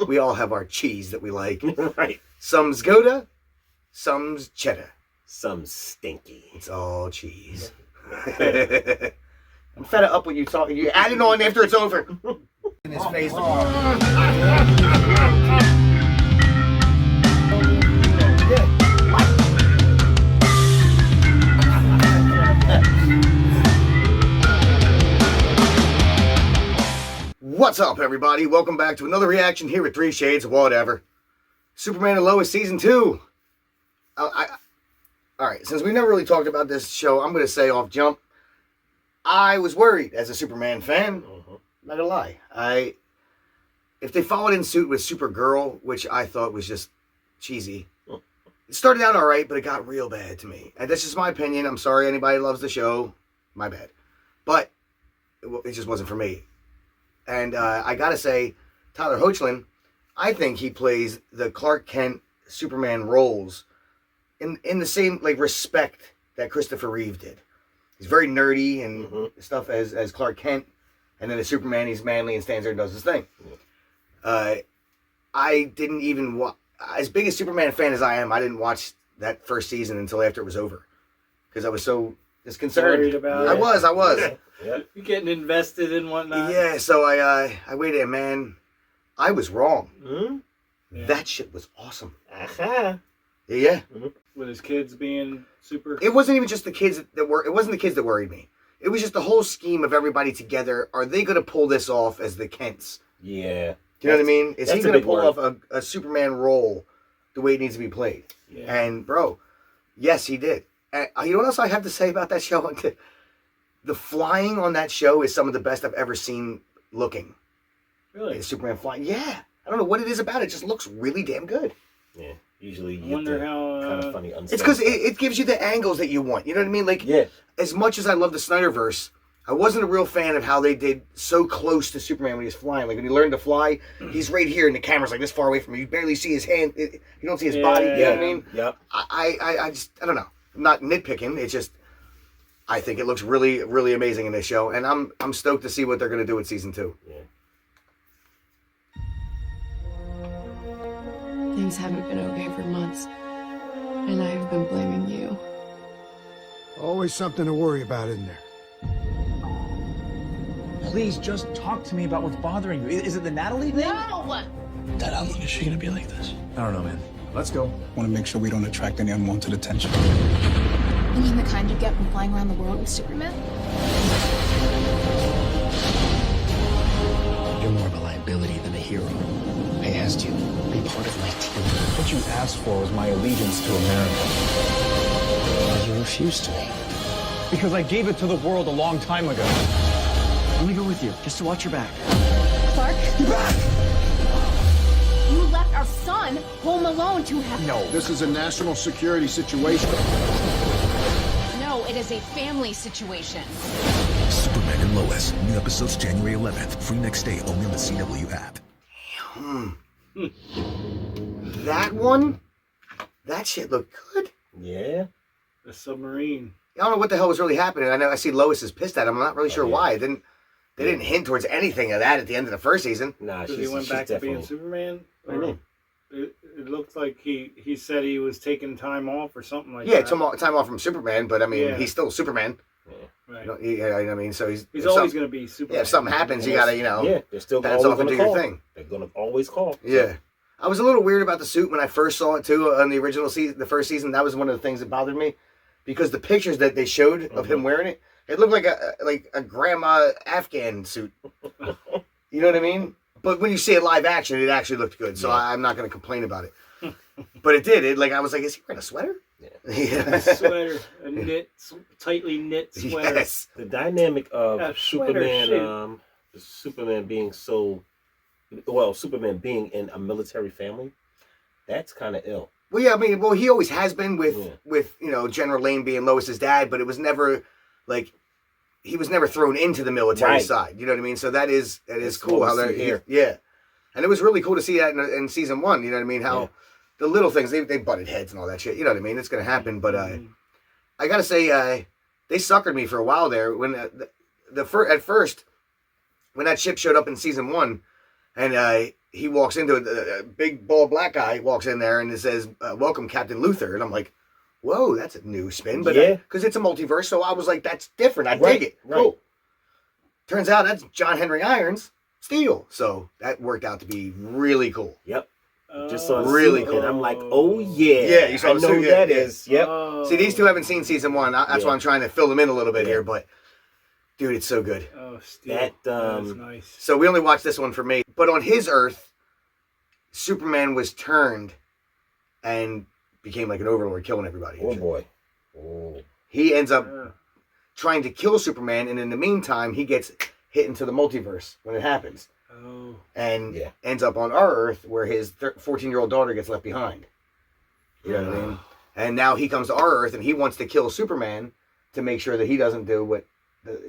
We all have our cheese that we like. Right. Some's Gouda, some's cheddar. Some stinky. It's all cheese. I'm fed up when you talk. You add it on after it's over. In his face. What's up, everybody? Welcome back to another reaction here at 3 Shades of Whatever. Superman and Lois Season 2. Alright, since we never really talked about this show, I'm going to say off jump, I was worried as a Superman fan. Not gonna lie. If they followed in suit with Supergirl, which I thought was just cheesy, it started out alright, but it got real bad to me. And that's just my opinion. I'm sorry anybody loves the show. My bad. But it just wasn't for me. And I gotta say, Tyler Hoechlin, I think he plays the Clark Kent Superman roles in the same respect that Christopher Reeve did. He's very nerdy and stuff as Clark Kent, and then as Superman, he's manly and stands there and does his thing. I didn't even as big a Superman fan as I am, I didn't watch that first season until after it was over because I was so disconcerted. Worried about it. I was. Yeah. You're getting invested in whatnot. Yeah, so I waited, and man, I was wrong. Yeah. That shit was awesome. Uh-huh. Yeah. With his kids being super. It wasn't even just the kids that were. It wasn't the kids that worried me. It was just the whole scheme of everybody together. Are they going to pull this off as the Kents? Yeah. Do you know what I mean? Is he going to pull off a Superman role the way it needs to be played? Yeah. And bro, yes, he did. And you know what else I have to say about that show? The flying on that show is some of the best I've ever seen looking. Really? Superman flying. Yeah. I don't know what it is about it. It just looks really damn good. Yeah. Usually you wonder how kind of funny. It's because it gives you the angles that you want. You know what I mean? Like, as much as I love the Snyderverse, I wasn't a real fan of how they did so close to Superman when he was flying. Like, when he learned to fly, he's right here and the camera's like this far away from him. You barely see his hand. You don't see his body. You know what I mean? Yep. I don't know. I'm not nitpicking. It's just, I think it looks really, really amazing in this show. And I'm stoked to see what they're going to do with Season 2. Yeah. Things haven't been okay for months, and I have been blaming you. Always something to worry about, isn't there? Please just talk to me about what's bothering you. Is it the Natalie thing? No! Dad, how long is she gonna be like this? I don't know, man. Let's go. Want to make sure we don't attract any unwanted attention. You mean the kind you get from flying around the world with Superman? You're more of a liability than a hero. I asked you to be part of my team. What you asked for was my allegiance to America. But you refused to me. Because I gave it to the world a long time ago. Let me go with you, just to watch your back. Clark? You're back! You left our son home alone to have... No, this is a national security situation. No, it is a family situation. Superman and Lois. New episodes January 11th. Free next day only on the CW app. That one? That shit looked good. Yeah. The submarine. I don't know what the hell was really happening. I see Lois is pissed at him. I'm not really sure why. They didn't hint towards anything of that at the end of the first season. Nah, Because he went back to being Superman? It looked like he said he was taking time off or something like that. Yeah, time off from Superman, but I mean, he's still Superman. Right. You know, I mean, so he's always going to be Superman. Yeah, if something happens, you got to, they're still bounce off and do your thing. They're going to always call. Yeah. I was a little weird about the suit when I first saw it, too, on the original season, the first season. That was one of the things that bothered me. Because the pictures that they showed of him wearing it, it looked like a grandma Afghan suit. You know what I mean? But when you see it live action, it actually looked good. So I'm not going to complain about it. But it did. I was like, is he wearing a sweater? Yeah. A sweater. A tightly knit sweater. Yes. The dynamic of Superman, Superman being Superman being in a military family, that's kind of ill. Well, yeah, I mean, he always has been with General Lane being Lois's dad, but it was never he was never thrown into the military side. You know what I mean? So that is cool how they're here. Yeah, and it was really cool to see that in season 1. You know what I mean? How the little things they butted heads and all that shit. You know what I mean? It's gonna happen. But I gotta say, they suckered me for a while there when at first when that ship showed up in season 1, and he walks into a big bald black guy walks in there and it says, "Welcome, Captain Luther," and I'm like, "Whoa, that's a new spin." But Yeah. because it's a multiverse, so I was like, "That's different. I Right, dig it." right. Cool. Turns out that's John Henry Irons' Steel, so that worked out to be really cool. Yep. Just saw the Really suit, cool. and I'm like, oh yeah, Yeah, you saw I the know suit, who yeah, that yeah. is. Yep. See, these two haven't seen season 1. That's why I'm trying to fill them in a little bit Yeah. here. But dude, it's so good. Oh, Steel. That, That's nice. So we only watched this one for me. But on his Earth, Superman was turned and became like an overlord, killing everybody. Oh boy. Oh. He ends up Yeah. trying to kill Superman, and in the meantime, he gets hit into the multiverse when it happens, Oh. and Yeah. ends up on our Earth where his 14-year-old daughter gets left behind. You know what I mean? And now he comes to our Earth, and he wants to kill Superman to make sure that he doesn't do what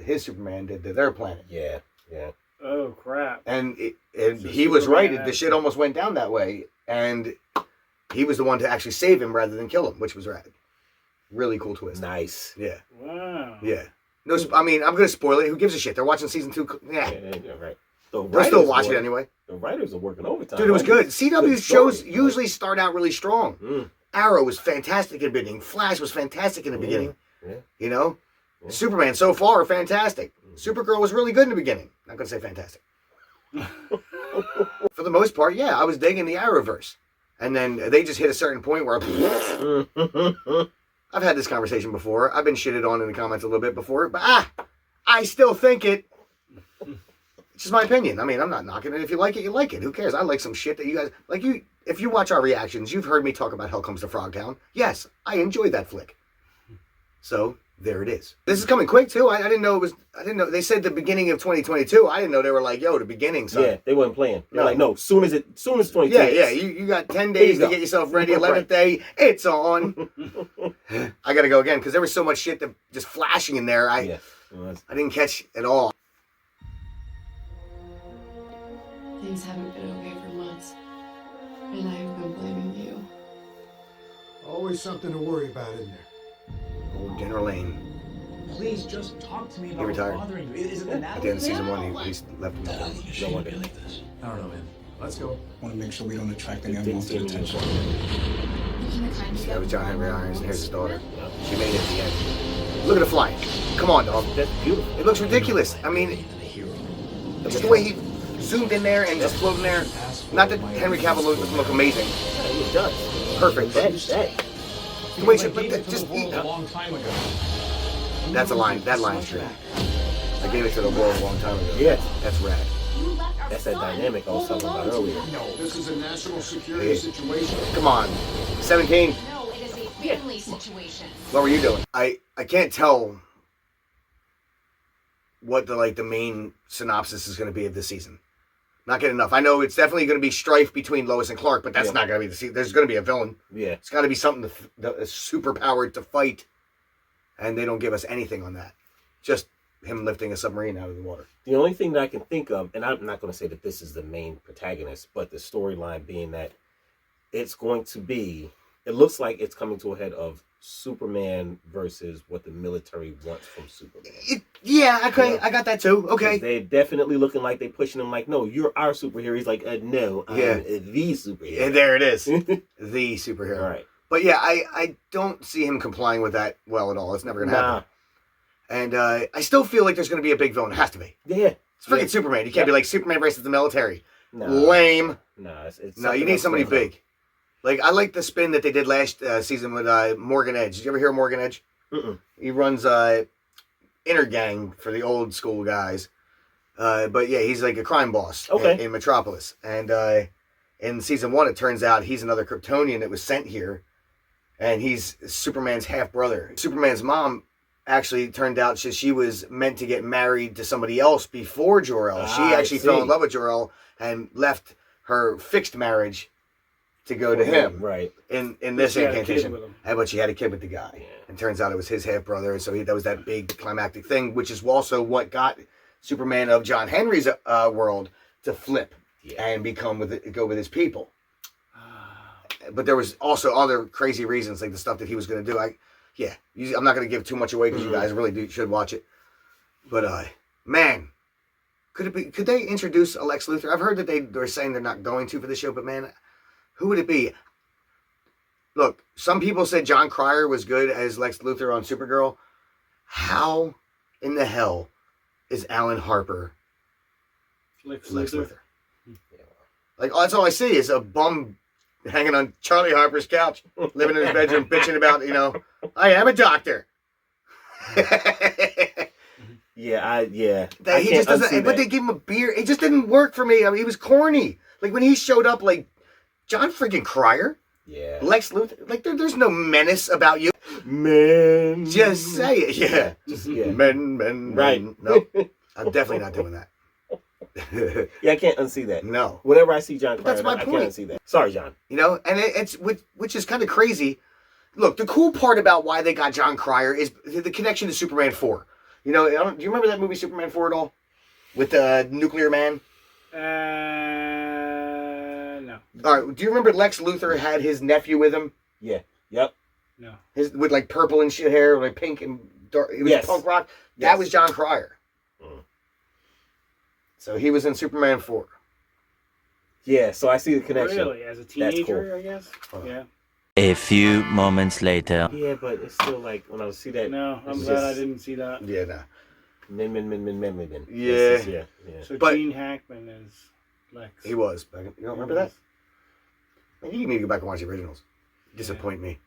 his Superman did to their planet. Yeah. Yeah. Oh, crap. And So he was Superman right. The has shit to- almost went down that way, and he was the one to actually save him rather than kill him, which was rad. Really cool twist. Nice. Yeah. Wow. Yeah. No, I mean, I'm going to spoil it. Who gives a shit? They're watching season 2. Yeah. Yeah, right. They'll still watch it anyway. The writers are working overtime. Dude, it was good. CW Good shows story. usually start out really strong. Mm. Arrow was fantastic in the beginning. Flash was fantastic in the beginning. Yeah. You know? Yeah. Superman, so far, fantastic. Supergirl was really good in the beginning. Not going to say fantastic. For the most part, yeah, I was digging the Arrowverse. And then they just hit a certain point where I've had this conversation before. I've been shitted on in the comments a little bit before, but I still think it. It's just my opinion. I mean, I'm not knocking it. If you like it, you like it. Who cares? I like some shit that you guys like. If you watch our reactions, you've heard me talk about Hell Comes to Frogtown. Yes, I enjoyed that flick. So there it is. This is coming quick too. I didn't know it was. I didn't know they said the beginning of 2022. I didn't know they were like, yo, the beginning. Son. Yeah, they weren't playing. They're No. like, no, soon as 22. Yeah. You got 10 days to get yourself ready. 11th day, it's on. I got to go again because there was so much shit that just flashing in there. I didn't catch it all. Things haven't been okay for months, and I've been blaming you. Always something to worry about, isn't there? Old General Lane. Please just talk to me He about what's retired. bothering you. Is it the At Natalie? the end of season 1, he left him alone. No wonder. Like this. I don't know, man. Let's go. Want to make sure we don't attract any Didn't unwanted see me attention. That was John Henry Irons, and here's his daughter. She made it at the end. Look at the flying. Come on, dog. That's beautiful. It looks ridiculous. I mean, just the way he zoomed in there and just floating there. Not that Henry Cavill doesn't look amazing. Yeah, it does. Perfect. That. Wait, Like, but gave it to just the world a long time ago. that's a line. That line's true. I gave it to the world a long time ago. Yeah. That's rad. You left our That's that son dynamic I was home talking about alone earlier. tonight. No, this is a national security Hey. situation. Come on. 17. No, it is a family situation. What were you doing? I can't tell what the main synopsis is going to be of this season. Not getting enough. I know it's definitely going to be strife between Lois and Clark, but that's Yeah. not going to be the season. There's going to be a villain. Yeah. It's got to be something super powered to fight, and they don't give us anything on that. Just him lifting a submarine out of the water. The only thing that I can think of, and I'm not going to say that this is the main protagonist, but the storyline being that it's going to be, it looks like it's coming to a head of Superman versus what the military wants from Superman. I got that too. Okay. They're definitely looking like they're pushing him like, no, you're our superhero. He's like, no, I'm the superhero. And there it is. The superhero. All right. But yeah, I don't see him complying with that well at all. It's never going to happen. And I still feel like there's going to be a big villain. It has to be. Yeah. It's freaking Superman. You can't be like Superman versus the military. No. Lame. No, it's No, you need somebody big. Like, I like the spin that they did last season with Morgan Edge. Did you ever hear of Morgan Edge? Mm-mm. He runs Inner Gang for the old school guys. But yeah, he's like a crime boss in Metropolis. And in season 1, it turns out he's another Kryptonian that was sent here. And he's Superman's half-brother. Superman's mom actually turned out she was meant to get married to somebody else before Jor-El. She actually fell in love with Jor-El and left her fixed marriage to go to him. Right. In this She had a kid incantation. with him. But she had a kid with the guy. Yeah. And turns out it was his half-brother. So that was that big climactic thing, which is also what got Superman of John Henry's world to flip and go with his people. But there was also other crazy reasons, like the stuff that he was going to do. I'm not going to give too much away because you guys really should watch it. But man, Could it be? Could they introduce a Lex Luthor? I've heard that they're saying they're not going to for the show, but man, who would it be? Look, some people said John Cryer was good as Lex Luthor on Supergirl. How in the hell is Alan Harper Lex Luthor? Like, that's all I see is a bum hanging on Charlie Harper's couch, living in his bedroom, bitching about, I am a doctor. Yeah. He just doesn't. But they gave him a beard. It just didn't work for me. I mean, he was corny. Like when he showed up, like John freaking Cryer. Yeah. Lex Luthor. Like there's no menace about you. Men. Just say it. Yeah. Men. Right. No, I'm definitely not doing that. Yeah, I can't unsee that. No. Whenever I see John Cryer, That's my I point. can't unsee that. Sorry, John. And it's which is kind of crazy. Look, the cool part about why they got John Cryer is the connection to Superman 4. Do you remember that movie Superman 4 at all? With the Nuclear Man? No. All right. Do you remember Lex Luthor had his nephew with him? Yeah. Yep. No. With like purple and shit hair, like pink and dark. It was punk rock. That was John Cryer. So he was in Superman 4. Yeah, so I see the connection. Really? As a teenager, cool. I guess? Yeah. A few moments later. Yeah, but it's still like, when I see that... No, I'm glad I didn't see that. Yeah, nah. Men. Yeah. So But Gene Hackman is Lex. he was. You don't remember that? Man, you need to go back and watch the originals. Disappoint me.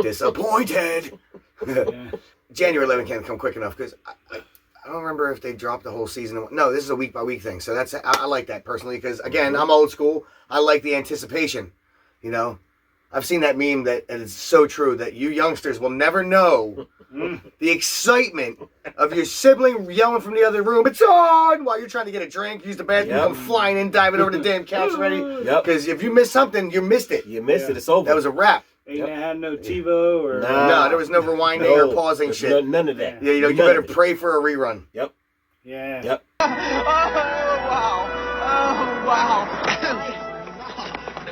Disappointed! Yeah. January 11th can't come quick enough because I don't remember if they dropped the whole season. No, this is a week by week thing. So I like that personally because again, I'm old school. I like the anticipation. I've seen that meme and it's so true that you youngsters will never know the excitement of your sibling yelling from the other room, "It's on!" while you're trying to get a drink, use the bathroom, come flying in, diving over the damn couch already. Yep. Because if you miss something, you missed it. You missed it. It's over. That was a wrap. They had no TiVo or... No, there was no rewinding or pausing shit. None of that. Yeah, you better pray for a rerun. Yep. Yeah. Yep. Wow.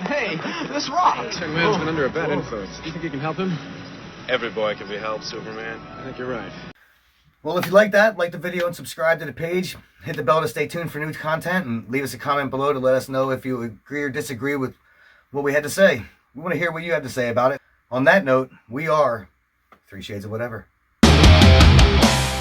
Hey, this rocks. Young man's been under a bad influence. Do you think you can help him? Every boy can be helped, Superman. I think you're right. Well, if you like that, like the video and subscribe to the page. Hit the bell to stay tuned for new content and leave us a comment below to let us know if you agree or disagree with what we had to say. We want to hear what you have to say about it. On that note, we are 3 Shades of Whatever.